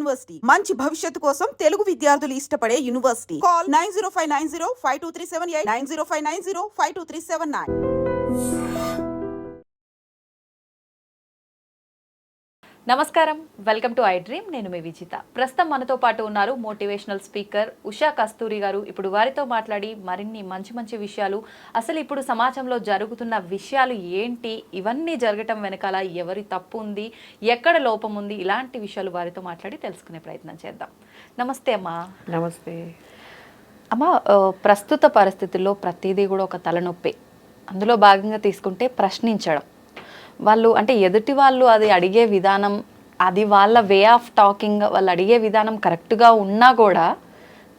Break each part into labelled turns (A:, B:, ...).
A: University మంచి భవిష్యత్తు కోసం తెలుగు విద్యార్థులు ఇష్టపడే యూనివర్సిటీ. కాల్ 9059052378 9059052379.
B: నమస్కారం, వెల్కమ్ టు ఐ డ్రీమ్. నేను మీ విజిత. ప్రస్తుతం మనతో పాటు ఉన్నారు మోటివేషనల్ స్పీకర్ ఉషా కస్తూరి గారు. ఇప్పుడు వారితో మాట్లాడి మరిన్ని మంచి మంచి విషయాలు, అసలు ఇప్పుడు సమాజంలో జరుగుతున్న విషయాలు ఏంటి, ఇవన్నీ జరగటం వెనకాల ఎవరి తప్పు ఉంది, ఎక్కడ లోపం ఉంది, ఇలాంటి విషయాలు వారితో మాట్లాడి తెలుసుకునే ప్రయత్నం చేద్దాం. నమస్తే అమ్మా.
C: నమస్తే
B: అమ్మ. ప్రస్తుత పరిస్థితుల్లో ప్రతిదీ కూడా ఒక తలనొప్పి. అందులో భాగంగా తీసుకుంటే ప్రశ్నించడం. వాళ్ళు అంటే ఎదుటి వాళ్ళు అది అడిగే విధానం, అది వాళ్ళ వే ఆఫ్ టాకింగ్, వాళ్ళు అడిగే విధానం కరెక్ట్గా ఉన్నా కూడా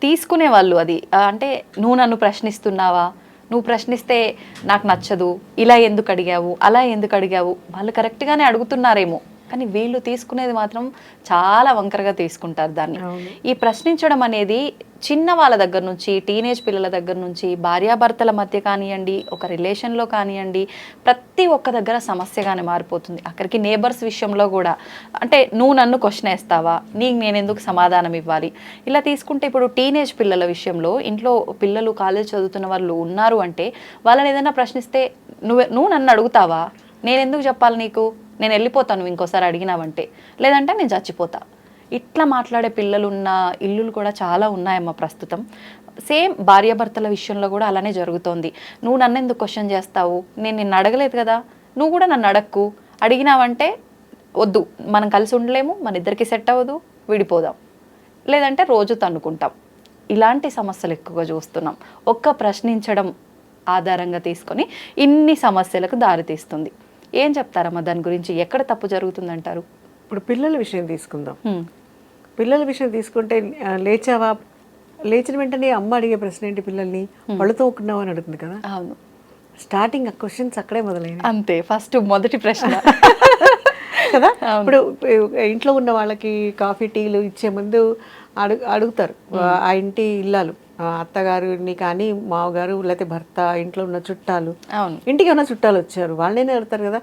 B: తీసుకునే వాళ్ళు అది అంటే నువ్వు నన్ను ప్రశ్నిస్తున్నావా, నువ్వు ప్రశ్నిస్తే నాకు నచ్చదు, ఇలా ఎందుకు అడిగావు, అలా ఎందుకు అడిగావు, వాళ్ళు కరెక్ట్గానే అడుగుతున్నారేమో కానీ వీళ్ళు తీసుకునేది మాత్రం చాలా వంకరగా తీసుకుంటారు దాన్ని. ఈ ప్రశ్నించడం అనేది చిన్న వాళ్ళ దగ్గర నుంచి, టీనేజ్ పిల్లల దగ్గర నుంచి, భార్యాభర్తల మధ్య కానివ్వండి, ఒక రిలేషన్లో కానివ్వండి, ప్రతి ఒక్క దగ్గర సమస్యగానే మారిపోతుంది. అక్కడికి నేబర్స్ విషయంలో కూడా అంటే నువ్వు నన్ను క్వశ్చన్ వేస్తావా, నీకు నేను ఎందుకు సమాధానం ఇవ్వాలి, ఇలా తీసుకుంటే ఇప్పుడు టీనేజ్ పిల్లల విషయంలో ఇంట్లో పిల్లలు కాలేజ్ చదువుతున్న వాళ్ళు ఉన్నారు అంటే వాళ్ళని ఏదైనా ప్రశ్నిస్తే నువ్వు నన్ను అడుగుతావా, నేను ఎందుకు చెప్పాలి నీకు, నేను వెళ్ళిపోతాను ఇంకోసారి అడిగినావంటే, లేదంటే నేను చచ్చిపోతా, ఇట్లా మాట్లాడే పిల్లలు ఉన్న ఇల్లులు కూడా చాలా ఉన్నాయమ్మా ప్రస్తుతం. సేమ్ భార్యాభర్తల విషయంలో కూడా అలానే జరుగుతోంది. నువ్వు నన్ను ఎందుకు క్వశ్చన్ చేస్తావు, నేను నిన్ను అడగలేదు కదా, నువ్వు కూడా నన్ను అడక్కు, అడిగినావంటే వద్దు, మనం కలిసి ఉండలేము, మన ఇద్దరికి సెట్ అవ్వదు, విడిపోదాం, లేదంటే రోజు తన్నుకుంటాం. ఇలాంటి సమస్యలు ఎక్కువగా చూస్తున్నాం. ఒక్క ప్రశ్నించడం ఆధారంగా తీసుకొని ఇన్ని సమస్యలకు దారితీస్తుంది. ఏం చెప్తారమ్మా దాని గురించి, ఎక్కడ తప్పు జరుగుతుందంటారు?
C: ఇప్పుడు పిల్లల విషయం తీసుకుందాం. పిల్లల విషయం తీసుకుంటే లేచావా, లేచిన వెంటనే అమ్మ అడిగే ప్రశ్న ఏంటి, పిల్లల్ని పళ్ళు తోముకున్నావు అని అడుగుతుంది కదా.
B: అవును,
C: స్టార్టింగ్ ఆ క్వశ్చన్స్ అక్కడే మొదలైనవి.
B: అంతే, ఫస్ట్ మొదటి ప్రశ్న
C: కదా. ఇప్పుడు ఇంట్లో ఉన్న వాళ్ళకి కాఫీ టీలు ఇచ్చే ముందు అడుగుతారు ఆ ఇంటి ఇల్లాలు, అత్తగారిని కానీ మామగారు లేకపోతే భర్త, ఇంట్లో ఉన్న చుట్టాలు, ఇంటికి ఉన్న చుట్టాలు వచ్చారు వాళ్ళనే అడుగుతారు కదా,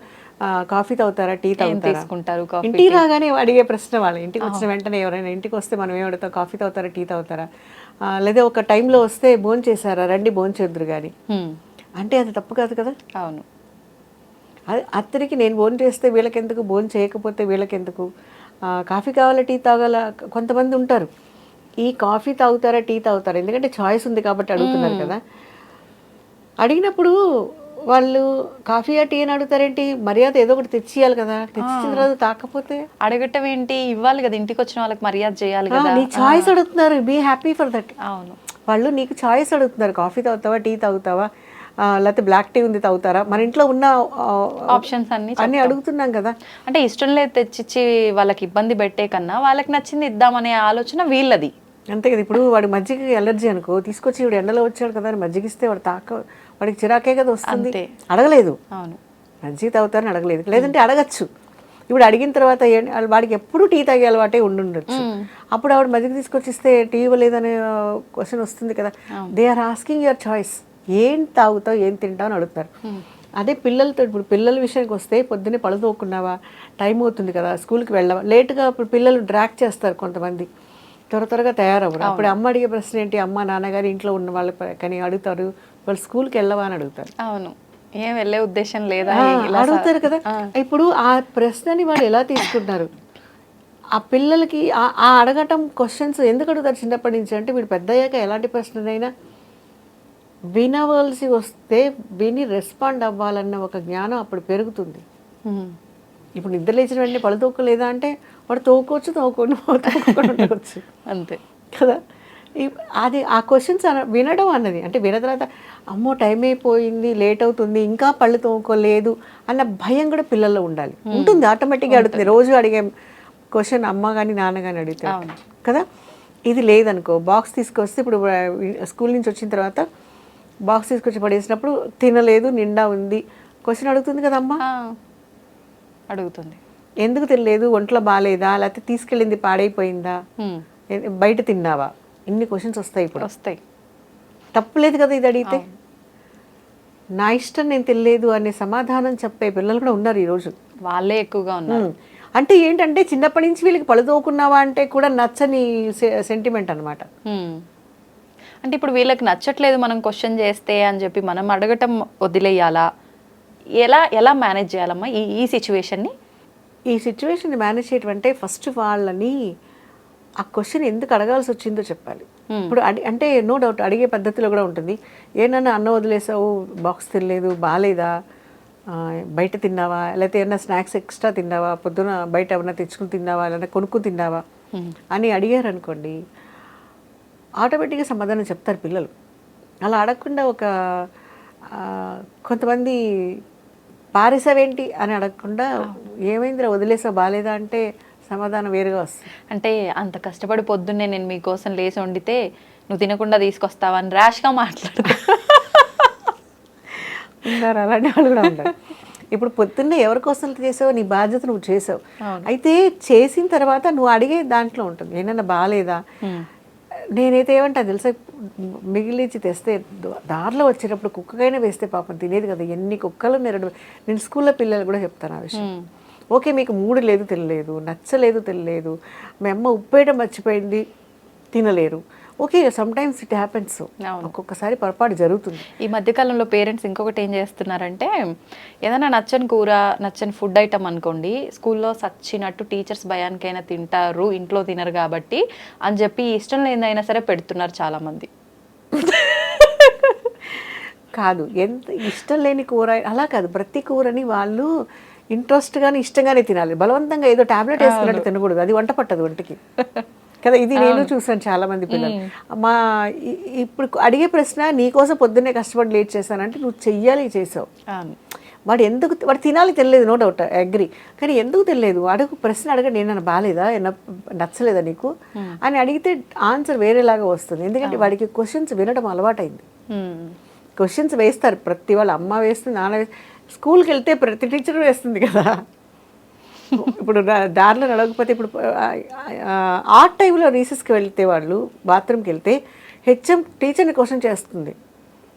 C: కాఫీ తాగుతారా, టీ తాగుతారా. ఇంటికి రాగానే అడిగే ప్రశ్న వాళ్ళ ఇంటికి వచ్చిన వెంటనే ఎవరైనా ఇంటికి వస్తే మనం ఏం అడుగుతాం, కాఫీ తాగుతారా, టీ తాగుతారా, లేదా ఒక టైంలో వస్తే భోజనం చేశారా, రండి భోజనం చేద్దరు కానీ. అంటే అది తప్పు కాదు కదా.
B: అవును,
C: అది అత్తరికి నేను భోజనం చేస్తే వీళ్ళకెందుకు, భోజనం చేయకపోతే వీళ్ళకెందుకు, కాఫీ కావాలా టీ తాగాల. కొంతమంది ఉంటారు ఈ కాఫీ తాగుతారా, టీ తాగుతారా, ఎందుకంటే చాయిస్ ఉంది కాబట్టి అడుగుతున్నారు కదా. అడిగినప్పుడు వాళ్ళు కాఫీయా టీ అని అడుగుతారేంటి, మర్యాద ఏదో ఒకటి తెచ్చియాలి కదా, తెచ్చిన తర్వాత తాకపోతే
B: అడగటం ఏంటి, ఇవ్వాలి కదా, ఇంటికి వచ్చిన వాళ్ళకి మర్యాద చేయాలి కదా.
C: నీ చాయిస్ అడుగుతున్నారు, బీ హ్యాపీ ఫర్ దట్.
B: అవును,
C: వాళ్ళు నీకు చాయిస్ అడుగుతున్నారు, కాఫీ తాగుతావా, టీ తాగుతావా, లేకపోతే బ్లాక్ టీ ఉంది తాగుతారా, మన ఇంట్లో ఉన్న
B: ఆప్షన్స్
C: అన్ని అడుగుతున్నాం కదా.
B: అంటే ఇష్టం లేదు తెచ్చిచ్చి వాళ్ళకి ఇబ్బంది పెట్టే కన్నా వాళ్ళకి నచ్చింది ఇద్దామనే ఆలోచన వీళ్ళది.
C: అంతే కదా. ఇప్పుడు వాడు మజ్జిగ ఎలర్జీ అనుకో, తీసుకొచ్చి ఇప్పుడు ఎండలో వచ్చాడు కదా అని మజ్జిగ ఇస్తే వాడు వాడికి చిరాకే కదా వస్తుంది. అడగలేదు,
B: అవును,
C: మజ్జిగ తాగుతారని అడగలేదు, లేదంటే అడగచ్చు. ఇప్పుడు అడిగిన తర్వాత వాడికి ఎప్పుడు టీ తాగే అలవాటే ఉండుండొచ్చు, అప్పుడు ఆవిడ మజ్జిగ తీసుకొచ్చి ఇస్తే టీ ఇవ్వలేదనే క్వశ్చన్ వస్తుంది కదా. They are asking your choice, ఏం తాగుతావు, ఏం తింటావు అని అడుగుతారు. అదే పిల్లలతో, ఇప్పుడు పిల్లల విషయానికి వస్తే పొద్దున్నే పళ్ళు తోకున్నావా, టైం అవుతుంది కదా, స్కూల్కి వెళ్ళవా, లేటుగా ఇప్పుడు పిల్లలు డ్రాక్ చేస్తారు కొంతమంది, త్వరగా తయారవ్వరు. అప్పుడు అమ్మ అడిగే ప్రశ్న ఏంటి, అమ్మ నాన్నగారు ఇంట్లో ఉన్న వాళ్ళు కానీ అడుగుతారు, వాళ్ళు స్కూల్కి వెళ్ళవా అని అడుగుతారు.
B: అవును, ఏం వెళ్ళే ఉద్దేశం లేదా
C: అడుగుతారు కదా. ఇప్పుడు ఆ ప్రశ్నని వాళ్ళు ఎలా తీసుకుంటారు, ఆ పిల్లలకి ఆ అడగటం క్వశ్చన్స్ ఎందుకు అడుగుతారు చిన్నప్పటి నుంచి అంటే, వీడు పెద్ద అయ్యాక ఎలాంటి ప్రశ్ననైనా వినవలసి వస్తే విని రెస్పాండ్ అవ్వాలన్న ఒక జ్ఞానం అప్పుడు పెరుగుతుంది. ఇప్పుడు నిద్ర లేచిన వెంటనే పళ్ళు తోకలేదా అంటే వాడు తోకోవచ్చు, తోకోకుండా ఉండవచ్చు,
B: అంతే
C: కదా. అది ఆ క్వశ్చన్స్ వినడం అన్నది అంటే విన్న తర్వాత అమ్మో టైం అయిపోయింది, లేట్ అవుతుంది, ఇంకా పళ్ళు తోముకోలేదు అన్న భయం కూడా పిల్లల్లో ఉండాలి, ఉంటుంది. ఆటోమేటిక్గా అడుగుతుంది, రోజు అడిగే క్వశ్చన్ అమ్మ కానీ నాన్న కానీ అడుగుతారు కదా. ఇది లేదనుకో, బాక్స్ తీసుకొస్తే ఇప్పుడు స్కూల్ నుంచి వచ్చిన తర్వాత బాక్స్ తీసుకొచ్చి పడేసినప్పుడు తినలేదు, నిండా ఉంది, క్వశ్చన్ అడుగుతుంది కదా అమ్మ,
B: అడుగుతుంది,
C: ఎందుకు తినలేదు, ఒంట్లో బాగాలేదా, లేకపోతే తీసుకెళ్ళింది పాడైపోయిందా, బయట తిన్నావా, ఇన్ని క్వశ్చన్స్ వస్తాయి. ఇప్పుడు
B: వస్తాయి,
C: తప్పులేదు కదా ఇది అడిగితే. నా ఇష్టం నేను తినలేదు అనే సమాధానం చెప్పే పిల్లలు కూడా ఉన్నారు ఈరోజు,
B: వాళ్ళే ఎక్కువగా ఉన్నారు.
C: అంటే ఏంటంటే చిన్నప్పటి నుంచి వీళ్ళకి పழுదోకున్నావా అంటే కూడా నచ్చని సెంటిమెంట్ అనమాట.
B: అంటే ఇప్పుడు వీళ్ళకి నచ్చట్లేదు మనం క్వశ్చన్ చేస్తే అని చెప్పి మనం అడగటం వదిలేయాలా, ఎలా ఎలా మేనేజ్ చేయాలమ్మా ఈ సిచ్యువేషన్ని?
C: ఈ సిచ్యువేషన్ మేనేజ్ చేయటం అంటే ఫస్ట్ వాళ్ళని ఆ క్వశ్చన్ ఎందుకు అడగాల్సి వచ్చిందో చెప్పాలి. ఇప్పుడు అంటే నో డౌట్ అడిగే పద్ధతిలో కూడా ఉంటుంది. ఏమన్నా అన్నం వదిలేసావు, బాక్స్ తినలేదు, బాగాలేదా, బయట తిన్నావా, లేకపోతే ఏమన్నా స్నాక్స్ ఎక్స్ట్రా తిన్నావా, పొద్దున బయట ఏమన్నా తెచ్చుకుని తిన్నావా, లేదంటే కొనుక్కుని తిన్నావా అని అడిగారు అనుకోండి, ఆటోమేటిక్గా సమాధానం చెప్తారు పిల్లలు. అలా అడగకుండా కొంతమంది పారేసావేంటి అని అడగకుండా ఏమైందిరా వదిలేసా బాగాలేదా అంటే సమాధానం వేరుగా వస్తుంది.
B: అంటే అంత కష్టపడి పొద్దున్నే నేను మీకోసం లేచి వండితే నువ్వు తినకుండా తీసుకొస్తావా అని ర్యాష్గా మాట్లాడతా
C: ఉన్నారు, అలాంటి వాళ్ళు కూడా ఉంటారు. ఇప్పుడు పొద్దున్నే ఎవరి కోసం చేసావు, నీ బాధ్యత నువ్వు చేసావు. అయితే చేసిన తర్వాత నువ్వు అడిగే దాంట్లో ఉంటుంది ఏమన్నా బాగాలేదా. నేనైతే ఏమంటా తెలుసా, మిగిలించి తెస్తే దారిలో వచ్చేటప్పుడు కుక్కకైనా వేస్తే పాపం తినేది కదా, ఎన్ని కుక్కలు నేను స్కూల్లో పిల్లలు కూడా చెప్తాను ఆ విషయం. ఓకే మీకు మూడు లేదు తినలేదు, నచ్చలేదు తినలేదు, మీ అమ్మ ఉప్పేయడం మర్చిపోయింది తినలేరు, okay some times it happens, ఒక్కొక్కసారి పొరపాటు జరుగుతుంది.
B: ఈ మధ్యకాలంలో పేరెంట్స్ ఇంకొకటి ఏం చేస్తున్నారంటే ఏదైనా నచ్చని కూర నచ్చని ఫుడ్ ఐటమ్ అనుకోండి, స్కూల్లో సచ్చినట్టు టీచర్స్ భయానికైనా తింటారు, ఇంట్లో తినరు కాబట్టి అని చెప్పి ఇష్టం లేదైనా సరే పెడుతున్నారు చాలామంది.
C: కాదు, ఎంత ఇష్టం లేని కూర అలా కాదు, ప్రతి కూరని వాళ్ళు ఇంట్రెస్ట్గానే ఇష్టంగానే తినాలి. బలవంతంగా ఏదో టాబ్లెట్ వేసుకున్నట్టు తినకూడదు, అది వంట పట్టదు ఒంటికి కదా. ఇది నేను చూసాను చాలా మంది పిల్లలు. ఇప్పుడు అడిగే ప్రశ్న నీకోసం పొద్దున్నే కష్టపడి లేట్ చేశానంటే నువ్వు చెయ్యాలి, చేసావు. వాడు తినాలి తినలేదు, నో డౌట్ అగ్రి, కానీ ఎందుకు తినలేదు అడుగు, ప్రశ్న అడగండి. ఏమన్నా బాగాలేదా, ఏమన్నా నచ్చలేదా నీకు అని అడిగితే ఆన్సర్ వేరేలాగా వస్తుంది. ఎందుకంటే వాడికి క్వశ్చన్స్ వినడం అలవాటైంది. క్వశ్చన్స్ వేస్తారు ప్రతి వాళ్ళు, అమ్మ వేస్తుంది, నాన్న వేస్తుంది, స్కూల్కి వెళ్తే ప్రతి టీచర్ వేస్తుంది కదా. ఇప్పుడు దారిలో నడవకపోతే ఇప్పుడు ఆ టైంలో రీసెస్కి వెళ్తే వాళ్ళు బాత్రూమ్కి వెళ్తే హెచ్ఎం టీచర్ని క్వశ్చన్ చేస్తుంది,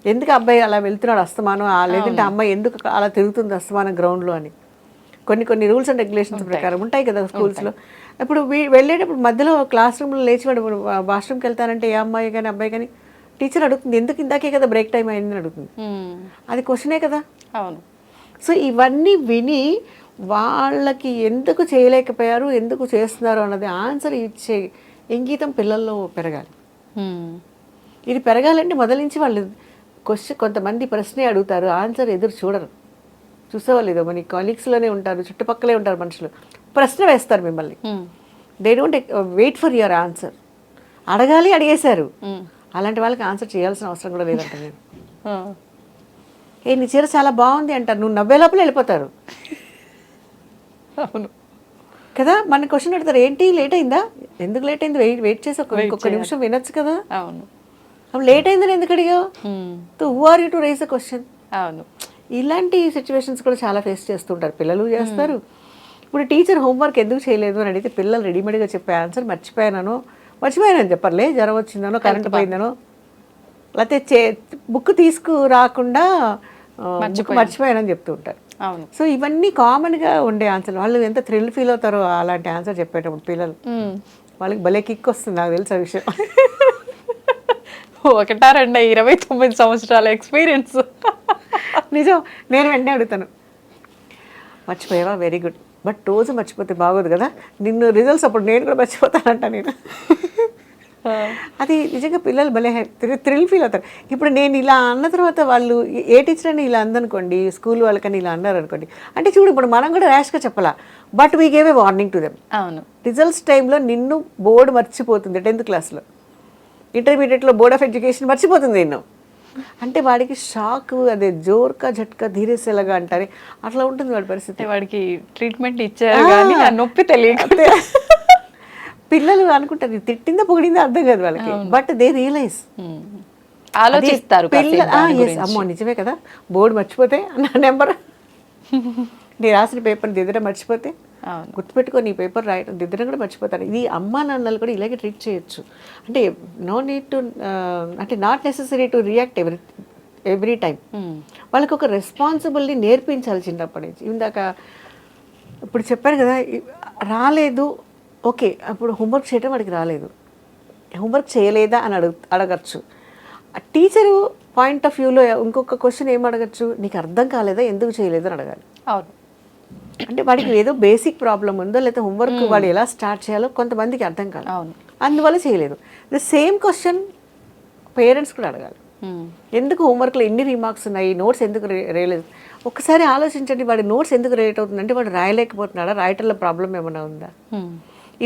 C: ఎందుకు అబ్బాయి అలా వెళ్తున్నాడు అస్తమానం, లేదంటే అమ్మాయి ఎందుకు అలా తిరుగుతుంది అస్తమానం గ్రౌండ్లో అని. కొన్ని రూల్స్ అండ్ రెగ్యులేషన్స్ ప్రకారం ఉంటాయి కదా స్కూల్స్లో. ఇప్పుడు వెళ్ళేటప్పుడు మధ్యలో క్లాస్ రూమ్లో లేచి వాడు వాష్రూమ్కి వెళ్తానంటే ఏ అమ్మాయి కానీ అబ్బాయి కానీ టీచర్ అడుగుతుంది, ఎందుకు ఇందాకే కదా బ్రేక్ టైం అయిందని అడుగుతుంది. అది క్వశ్చనే కదా.
B: అవును.
C: సో ఇవన్నీ విని వాళ్ళకి ఎందుకు చేయలేకపోయారు, ఎందుకు చేస్తున్నారు అన్నది ఆన్సర్ ఇచ్చే ఇంగితం పిల్లల్లో పెరగాలి. ఇది పెరగాలంటే మొదల నుంచి వాళ్ళు కొంతమంది ప్రశ్నే అడుగుతారు, ఆన్సర్ ఎదురు చూడరు. చూసేవాళ్ళు ఏదో మన కాలీగ్స్లోనే ఉంటారు, చుట్టుపక్కలే ఉంటారు మనుషులు, ప్రశ్న వేస్తారు మిమ్మల్ని. They don't wait for your answer. అడగాలి, అడిగేశారు. అలాంటి వాళ్ళకి ఆన్సర్ చేయాల్సిన అవసరం కూడా లేదంట నేను. నీ చీర చాలా బాగుంది అంటారు, నువ్వు నవ్వే లోపల వెళ్ళిపోతారు.
B: అవును
C: కదా. మన క్వశ్చన్ అడుగుతారు, ఏంటి లేట్ అయిందా, ఎందుకు లేట్ అయింది, వెయిట్ చేసి ఒక్క నిమిషం వినొచ్చు కదా.
B: అవును.
C: లేట్ అయిందని ఎందుకు అడిగావు, who are you to raise a question.
B: అవును.
C: ఇలాంటి సిచ్యువేషన్స్ కూడా చాలా ఫేస్ చేస్తుంటారు, పిల్లలు చేస్తారు. ఇప్పుడు టీచర్ హోంవర్క్ ఎందుకు చేయలేదు అని అడిగితే పిల్లలు రెడీమేడ్గా చెప్పే ఆన్సర్ మర్చిపోయానని చెప్పర్లే, జ్వరం వచ్చిందనో కరెంట్ పోయిందనో, లేకపోతే బుక్ తీసుకురాకుండా మర్చిపోయానని చెప్తూ ఉంటారు.
B: అవును.
C: సో ఇవన్నీ కామన్గా ఉండే ఆన్సర్. వాళ్ళు ఎంత థ్రిల్ ఫీల్ అవుతారో అలాంటి ఆన్సర్ చెప్పేటప్పుడు పిల్లలు, వాళ్ళకి భలే కిక్ వస్తుంది, నాకు తెలుసు ఆ విషయం.
B: 29 సంవత్సరాల ఎక్స్పీరియన్స్.
C: నిజం. నేను వెంటనే అడుగుతాను, మర్చిపోయావా, వెరీ గుడ్, బట్ రోజు మర్చిపోతే బాగోదు కదా, నిన్ను రిజల్ట్స్ అప్పుడు నేను కూడా మర్చిపోతానంట నేను. అది నిజంగా పిల్లలు భలే థ్రిల్ ఫీల్ అవుతారు. ఇప్పుడు నేను ఇలా అన్న తర్వాత వాళ్ళు ఏ టీచర్ అని ఇలా అందనుకోండి, స్కూల్ వాళ్ళకని ఇలా అన్నారు అనుకోండి, అంటే చూడు ఇప్పుడు మనం కూడా ర్యాష్గా చెప్పాలా, but we gave a warning to them.
B: అవును.
C: రిజల్ట్స్ టైంలో నిన్ను బోర్డు మర్చిపోతుంది, 10th క్లాస్లో, ఇంటర్మీడియట్లో బోర్డ్ ఆఫ్ ఎడ్యుకేషన్ మర్చిపోతుంది నిన్ను అంటే వాడికి షాక్, అదే జోర్కా జట్కా ధీరేసేలాగా అంటారే అట్లా ఉంటుంది వాడి పరిస్థితి.
B: వాడికి ట్రీట్మెంట్ ఇచ్చారు కానీ ఆ నొప్పి తెలియక
C: పిల్లలు అనుకుంటారు తిట్టిందా పొగిడిందా అర్థం కాదు వాళ్ళకి, బట్ దే రియలైజ్,
B: ఆలోచిస్తారు.
C: అమ్మో నిజమే కదా, బోర్డు మర్చిపోతే నా నెంబర్, నేను రాసిన పేపర్ దిద్దడం మర్చిపోతే, గుర్తుపెట్టుకో నీ పేపర్ రాయడం దిద్దడం కూడా మర్చిపోతారు. ఇది అమ్మా నాన్నలు కూడా ఇలాగే ట్రీట్ చేయొచ్చు. అంటే నో నీడ్ టు, అంటే not necessary to react every time. వాళ్ళకి ఒక రెస్పాన్సిబిలిటీ నేర్పించాలి చిన్నప్పటి నుంచి. ఇందాక ఇప్పుడు చెప్పాను కదా రాలేదు, ఓకే, అప్పుడు హోంవర్క్ చేయడం వాడికి రాలేదు, హోంవర్క్ చేయలేదా అని అడగచ్చు. టీచరు పాయింట్ ఆఫ్ వ్యూలో ఇంకొక క్వశ్చన్ ఏం అడగచ్చు, నీకు అర్థం కాలేదా, ఎందుకు చేయలేదు అని అడగాలి.
B: అవును.
C: అంటే వాడికి ఏదో బేసిక్ ప్రాబ్లం ఉందో, లేకపోతే హోంవర్క్ వాడు ఎలా స్టార్ట్ చేయాలో కొంతమందికి అర్థం కాదు,
B: అవును.
C: అందువల్ల చేయలేదు. ద సేమ్ క్వశ్చన్ పేరెంట్స్ కూడా అడగాలి. ఎందుకు హోంవర్క్లో ఎన్ని రిమార్క్స్ ఉన్నాయి, నోట్స్ ఎందుకు రేయలేదు, ఒకసారి ఆలోచించండి. వాడి నోట్స్ ఎందుకు రేట్ అవుతుందంటే వాడు రాయలేకపోతున్నాడా, రాయటంలో ప్రాబ్లం ఏమైనా ఉందా?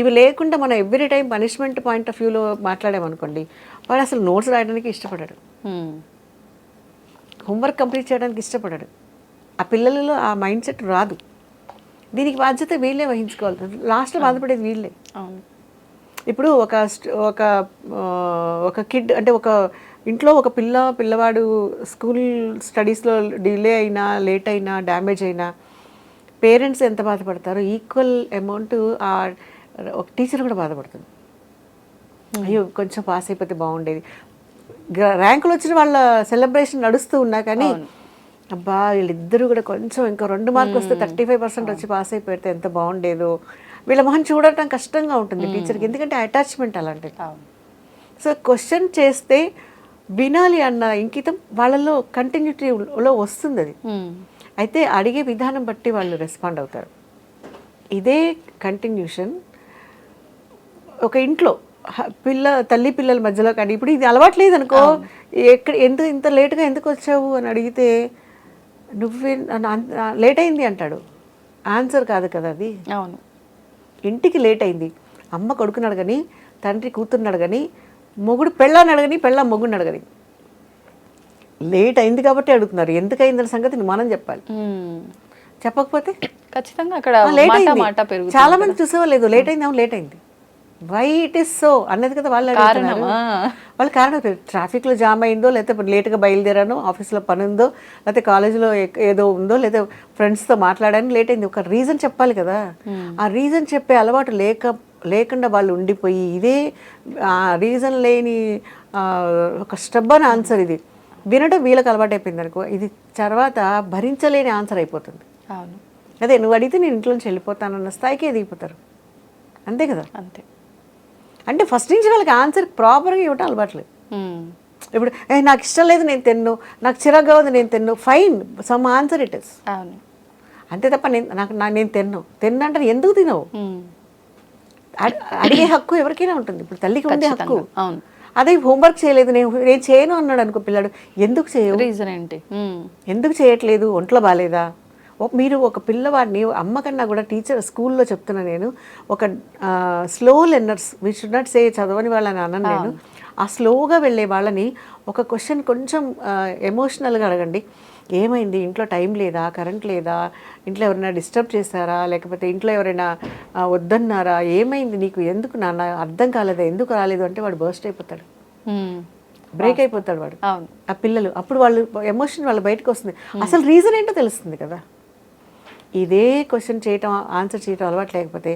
C: ఇవి లేకుండా మనం every time punishment point of వ్యూలో మాట్లాడామనుకోండి, వాడు అసలు నోట్స్ రాయడానికి ఇష్టపడాడు, హోంవర్క్ కంప్లీట్ చేయడానికి ఇష్టపడాడు. ఆ పిల్లలలో ఆ మైండ్ సెట్ రాదు. దీనికి బాధ్యత వీళ్ళే వహించుకోవాలి. లాస్ట్లో బాధపడేది వీళ్ళే. ఇప్పుడు ఒక కిడ్ అంటే ఒక ఇంట్లో ఒక పిల్లవాడు స్కూల్ స్టడీస్లో డిలే అయినా, లేట్ అయినా, డ్యామేజ్ అయినా పేరెంట్స్ ఎంత బాధపడతారో ఈక్వల్ అమౌంట్ ఒక టీచర్ కూడా బాధపడుతుంది. అయ్యో కొంచెం పాస్ అయిపోతే బాగుండేది. ర్యాంకులు వచ్చిన వాళ్ళ సెలబ్రేషన్ నడుస్తూ ఉన్నా కానీ అబ్బా వీళ్ళిద్దరూ కూడా కొంచెం ఇంకా 2 మార్కులు వస్తే 35% వచ్చి పాస్ అయిపోతే ఎంత బాగుండేదో, వీళ్ళ మొహం చూడటం కష్టంగా ఉంటుంది టీచర్కి, ఎందుకంటే అటాచ్మెంట్ అలాంటిది. సో క్వశ్చన్ చేస్తే వినాలి అన్న ఇంకితం వాళ్ళలో కంటిన్యూటీలో వస్తుంది. అది అయితే అడిగే విధానం బట్టి వాళ్ళు రెస్పాండ్ అవుతారు. ఇదే కంటిన్యూషన్ ఒక ఇంట్లో తల్లి పిల్లల మధ్యలో కానీ, ఇప్పుడు ఇది అలవాట్లేదు అనుకో, ఇంత లేట్గా ఎందుకు వచ్చావు అని అడిగితే నువ్వే లేట్ అయింది అంటాడు. ఆన్సర్ కాదు కదా అది.
B: అవును.
C: ఇంటికి లేట్ అయింది, అమ్మ కొడుకుని అడగని, తండ్రి కూతుర్ని అడగని, మొగుడు పెళ్ళాన్ని అడగని, పెళ్ళ మొగుడిని అడగని, లేట్ అయింది కాబట్టి అడుగుతున్నారు. ఎందుకు అయిందన్న సంగతి మనం చెప్పాలి. చెప్పకపోతే
B: ఖచ్చితంగా అక్కడ
C: లేట్
B: మాట
C: అయింది.
B: మాట పెరుగుతుంది.
C: చాలా మంది చూసేవాళ్ళు లేట్ అయింది, లేట్ అయింది, వై ఇట్ ఈస్ సో అన్నది కదా వాళ్ళు అడుగుతున్నారు. వాళ్ళ కారణం ట్రాఫిక్లో జామ్ అయిందో, లేకపోతే లేట్గా బయలుదేరానో, ఆఫీస్లో పని ఉందో, లేకపోతే కాలేజీలో ఏదో ఉందో, లేదా ఫ్రెండ్స్తో మాట్లాడాను, లేట్ అయింది. ఒక రీజన్ చెప్పాలి కదా. ఆ రీజన్ చెప్పే అలవాటు లేకుండా వాళ్ళు ఉండిపోయి ఇదే రీజన్ లేని ఒక స్టబ్బన్ ఆన్సర్ ఇది వినడం వీళ్ళకి అలవాటు అయిపోయింది అనుకో, ఇది తర్వాత భరించలేని ఆన్సర్ అయిపోతుంది.
B: అవును.
C: అదే నువ్వు అడిగితే నేను ఇంట్లోంచి వెళ్ళిపోతానన్న స్థాయికి ఎదిగిపోతారు. అంతే కదా.
B: అంతే.
C: అంటే ఫస్ట్ నుంచి వాళ్ళకి ఆన్సర్ ప్రాపర్గా ఇవ్వటం అలవాట్లేదు. ఇప్పుడు నాకు ఇష్టం లేదు నేను తిన్ను, నాకు చిరాగ్గా ఉంది నేను తిన్ను, fine, some answer it is.
B: అవును.
C: అంతే తప్ప నేను తిన్నంటే ఎందుకు తినవు, అడిగే హక్కు ఎవరికైనా ఉంటుంది. ఇప్పుడు తల్లికి ఉండే హక్కు.
B: అవును.
C: అదే హోంవర్క్ చేయలేదు, నేను చేయను అన్నాడు అనుకో పిల్లాడు, ఎందుకు చేయవు,
B: రీజన్ ఏంటి,
C: ఎందుకు చేయట్లేదు, ఒంట్లో బాగాలేదా? మీరు ఒక పిల్లవాడిని అమ్మ కన్నా కూడా టీచర్ స్కూల్లో చెప్తున్నా నేను, ఒక slow learners, we should not say చదవని వాళ్ళని అన్నాను నేను, ఆ స్లోగా వెళ్ళే వాళ్ళని ఒక క్వశ్చన్ కొంచెం ఎమోషనల్గా అడగండి. ఏమైంది, ఇంట్లో టైం లేదా, కరెంట్ లేదా, ఇంట్లో ఎవరైనా డిస్టర్బ్ చేశారా, లేకపోతే ఇంట్లో ఎవరైనా వద్దన్నారా, ఏమైంది నీకు, ఎందుకు నాన్న అర్థం కాలేదా, ఎందుకు రాలేదు అంటే వాడు బర్స్ట్ అయిపోతాడు, బ్రేక్ అయిపోతాడు వాడు. ఆ పిల్లలు అప్పుడు వాళ్ళు ఎమోషన్ వాళ్ళ బయటకు వస్తుంది, అసలు రీజన్ ఏంటో తెలుస్తుంది కదా. ఇదే క్వశ్చన్ చేయటం, ఆన్సర్ చేయటం అలవాటు లేకపోతే,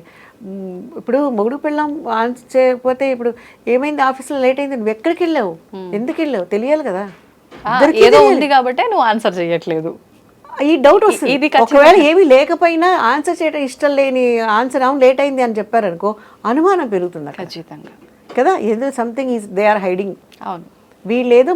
C: ఇప్పుడు మొగుడు పిల్లం ఆన్సర్ చేయకపోతే, ఇప్పుడు ఏమైంది ఆఫీస్లో లేట్ అయింది, నువ్వు ఎక్కడికి వెళ్ళావు, ఎందుకు వెళ్ళావు తెలియాలి కదా.
B: ఏదో ఉంది కాబట్టి నువ్వు ఆన్సర్ చేయట్లేదు,
C: ఈ డౌట్ వస్తుంది. ఒకవేళ ఏమీ లేకపోయినా ఆన్సర్ చేయడం ఇష్టం లేని ఆన్సర్ అవును లేట్ అయింది అని చెప్పారనుకో, అనుమానం పెరుగుతుంది
B: ఖచ్చితంగా
C: కదా. ఏదో something is they are hiding.
B: అవును.
C: వీళ్ళేదో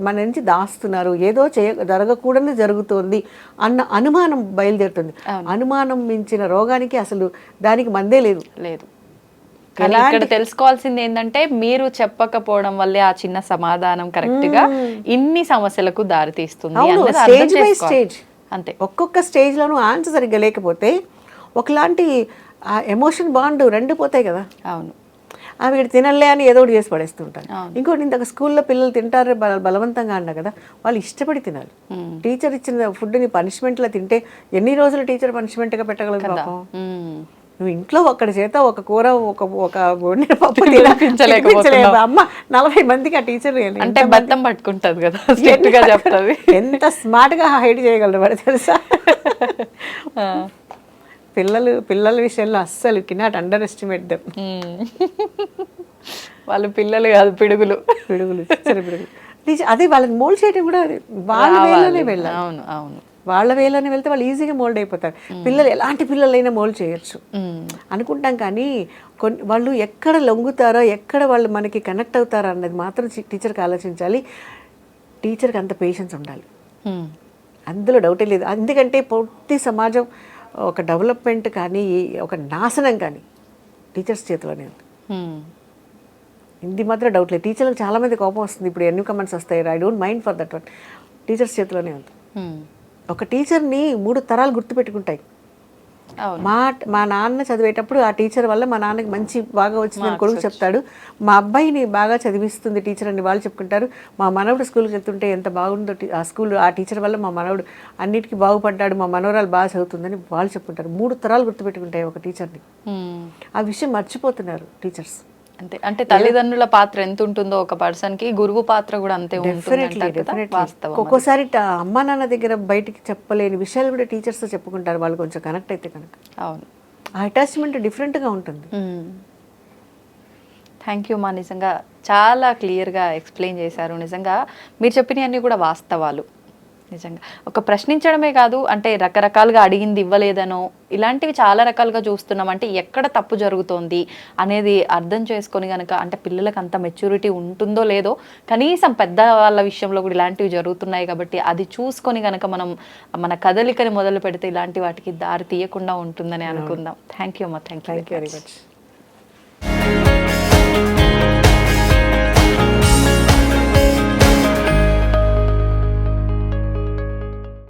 C: మన నుంచి దాస్తున్నారు, ఏదో జరగకూడదు జరుగుతోంది అన్న అనుమానం బయలుదేరుతుంది. అనుమానం మించిన రోగానికి అసలు దానికి మందే లేదు.
B: కానీ ఇక్కడ తెలుసుకోవాల్సింది ఏంటంటే, మీరు చెప్పకపోవడం వల్లే ఆ చిన్న సమాధానం కరెక్ట్ గా ఇన్ని సమస్యలకు దారి తీస్తుంది.
C: స్టేజ్ బై స్టేజ్, అంతే. ఒక్కొక్క స్టేజ్ లోనూ ఆన్సర్ సరిగ్గా లేకపోతే ఒకలాంటి ఎమోషన్ బాండ్ రెండు పోతాయి కదా.
B: అవును.
C: వీడు తినలే అని ఏదో ఒకటి చేసి పడేస్తుంటారు. ఇంకోటి ఇంతకు స్కూల్లో పిల్లలు తింటారు బలవంతంగా అన్నా కదా, వాళ్ళు ఇష్టపడి తినాలి. టీచర్ ఇచ్చిన ఫుడ్ని పనిష్మెంట్లో తింటే ఎన్ని రోజులు టీచర్ పనిష్మెంట్గా పెట్టగలదు పాపం. నువ్వు ఇంట్లో ఒక్కడి చేత ఒక కూర ఒక వండిన పప్పు తినిపించలేవు. అమ్మ 40 మందికి ఆ టీచర్
B: అంటే బద్దం పట్టుకుంటది కదా, స్ట్రిక్ట్ గా చెప్తుంది.
C: ఎంత స్మార్ట్ గా హైడ్ చేయగలరు వాడు తెలుసా. పిల్లల విషయంలో అస్సలు కెనాట్ అండర్ ఎస్టిమేట్ దెమ్.
B: వాళ్ళు పిల్లలు కాదు, పిడుగులు.
C: అదే వాళ్ళని మోల్డ్ చేయడం కూడా వాళ్ళ వేలోనే వెళ్ళాలి.
B: అవును అవును.
C: వాళ్ళ వేలోనే వెళ్తే వాళ్ళు ఈజీగా మోల్డ్ అయిపోతారు. పిల్లలు ఎలాంటి పిల్లలైనా మోల్డ్ చేయొచ్చు అనుకుంటాం, కానీ వాళ్ళు ఎక్కడ లొంగుతారో, ఎక్కడ వాళ్ళు మనకి కనెక్ట్ అవుతారో అన్నది మాత్రం టీచర్కి ఆలోచించాలి. టీచర్కి అంత పేషెన్స్ ఉండాలి, అందులో డౌటే లేదు. ఎందుకంటే పూర్తి సమాజం ఒక డెవలప్మెంట్ కానీ ఒక నాశనం కానీ టీచర్స్ చేతిలోనే ఉంది. ఇది మాత్రం డౌట్ లేదు. టీచర్లకు చాలామంది కోపం వస్తుంది, ఇప్పుడు ఎన్ని కమెంట్స్ వస్తాయి, I don't mind for that one. Teachers చేతిలోనే ఉంది. ఒక టీచర్ని 3 తరాలు గుర్తుపెట్టుకుంటాయి. మా నాన్న చదివేటప్పుడు ఆ టీచర్ వల్ల మా నాన్నకి మంచి బాగా వచ్చిందని కొడుకు చెప్తాడు, మా అబ్బాయిని బాగా చదివిస్తుంది టీచర్ అని వాళ్ళు చెప్పుకుంటారు, మా మనవడు స్కూల్కి వెళ్తుంటే ఎంత బాగుందో ఆ స్కూల్, ఆ టీచర్ వల్ల మా మనవడు అన్నిటికీ బాగుపడ్డాడు, మా మనవరాలు బాగా చదువుతుందని వాళ్ళు చెప్పుకుంటారు. 3 తరాలు గుర్తుపెట్టుకుంటాయి ఒక టీచర్ని. ఆ విషయం మర్చిపోతున్నారు టీచర్స్.
B: అంతే, అంటే తల్లిదండ్రుల పాత్ర ఎంత ఉంటుందో ఒక పర్సన్ కి, గురువు పాత్ర కూడా అంతే
C: డెఫినెట్లీ. ఒక్కోసారి అమ్మా నాన్న దగ్గర బయటికి చెప్పలేని విషయాలు కూడా టీచర్స్ చెప్పుకుంటారు, వాళ్ళు కొంచెం కనెక్ట్ అయితే కనుక.
B: అవును,
C: ఆ అటాచ్మెంట్ డిఫరెంట్గా ఉంటుంది.
B: థ్యాంక్ యూ మా, నిజంగా చాలా క్లియర్గా ఎక్స్ప్లెయిన్ చేశారు. నిజంగా మీరు చెప్పినవన్నీ కూడా వాస్తవాలు. నిజంగా ఒక ప్రశ్నించడమే కాదు, అంటే రకరకాలుగా అడిగింది ఇవ్వలేదనో ఇలాంటివి చాలా రకాలుగా చూస్తున్నాం. అంటే ఎక్కడ తప్పు జరుగుతోంది అనేది అర్థం చేసుకొని కనుక, అంటే పిల్లలకు అంత మెచ్యూరిటీ ఉంటుందో లేదో, కనీసం పెద్ద వాళ్ళ విషయంలో కూడా ఇలాంటివి జరుగుతున్నాయి కాబట్టి అది చూసుకొని కనుక మనం మన కదలికని మొదలు పెడితే ఇలాంటి వాటికి దారి తీయకుండా ఉంటుందని అనుకుందాం. థ్యాంక్ యూ అమ్మా, థ్యాంక్ యూ వెరీ మచ్.